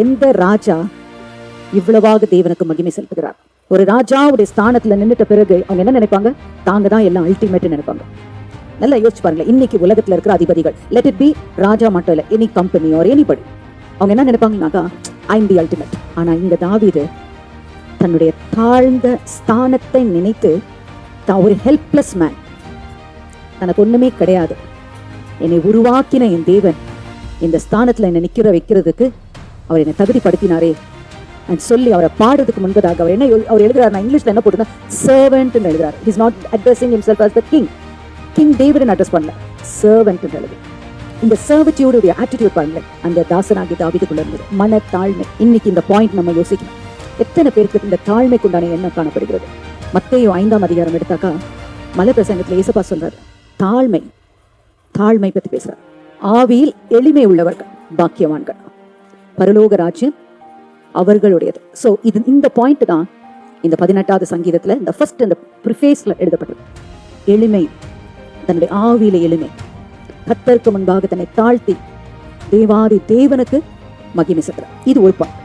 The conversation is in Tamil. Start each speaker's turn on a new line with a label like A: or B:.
A: எந்த ராஜா இவ்வளவாக தேவனுக்கு மகிமை செலுத்துகிறார்? ஒரு ராஜாவுடைய ஸ்தானத்துல நின்றுட்ட பிறகு அவங்க என்ன நினைப்பாங்க? தாங்க தான் எல்லாம் அல்டிமேட் நினைப்பாங்க. நல்லா யோசிச்சு பாருங்க. இன்னைக்கு உலகத்துல இருக்கிற அதிபதிகள், லெட் இட் பி ராஜா மட்டும் இல்ல, எனி கம்பெனி ஆர் எனிபடி, அவங்க என்ன நினைப்பாங்கன்னாக்கா ஐ எம் தி அல்டிமேட். ஆனா இங்க தாவீது தன்னுடைய தாழ்ந்த ஸ்தானத்தை நினைத்து ஒரு ஹெல்ப்லெஸ் மேன், தனக்கு ஒண்ணுமே கிடையாது, என்னை உருவாக்கின என் தேவன் இந்த ஸ்தானத்துல என்னை நிக்கிற வைக்கிறதுக்கு அவர் என்னை தகுதிப்படுத்தினாரே சொல்லி அவரை பாடுறதுக்கு முன்பதாக அவர் என்ன அவர் எழுதுறாரு? நான் இங்கிலீஷ்ல என்ன போட்டுருந்தேன்? சர்வெண்ட் எழுதுறாரு. Is not addressing himself as the king. King David address பண்ணல, சர்வெண்ட் எழுது. இந்த சர்வட்டியூடைய ஆட்டிடியூட் பாருங்களேன், அந்த தாசனாகி தாவீதுக்குள்ள இருந்தது மனத்தாழ்மை. இன்னைக்கு இந்த பாயிண்ட் நம்ம யோசிக்கணும். எத்தனை பேருக்கு இந்த தாழ்மைக்குண்டான எண்ணம் காணப்படுகிறது? மத்தேயு 5ஆம் அதிகாரம் எடுத்தாக்கா மலை பிரசங்கத்துல இயேசுப்பா சொல்றாரு, தாழ்மை பத்தி பேசுறாரு. ஆவியில் எளிமை உள்ளவர்கள் பாக்கியவான்கள், பரலோக ராஜ்யம் அவர்களுடையது. சோ இது இந்த பாயிண்ட் தான் இந்த 18வது சங்கீதத்துல இந்த ஃபர்ஸ்ட் இந்த ப்ரிஃபேஸ்ல எழுதப்பட்டது. எளிமை, தன்னுடைய ஆவியில எளிமை, கர்த்தருக்கு முன்பாக தன்னை தாழ்த்தி தேவாதி தேவனுக்கு மகிமை செலுத்துறார். இது ஒரு பாயிண்ட்.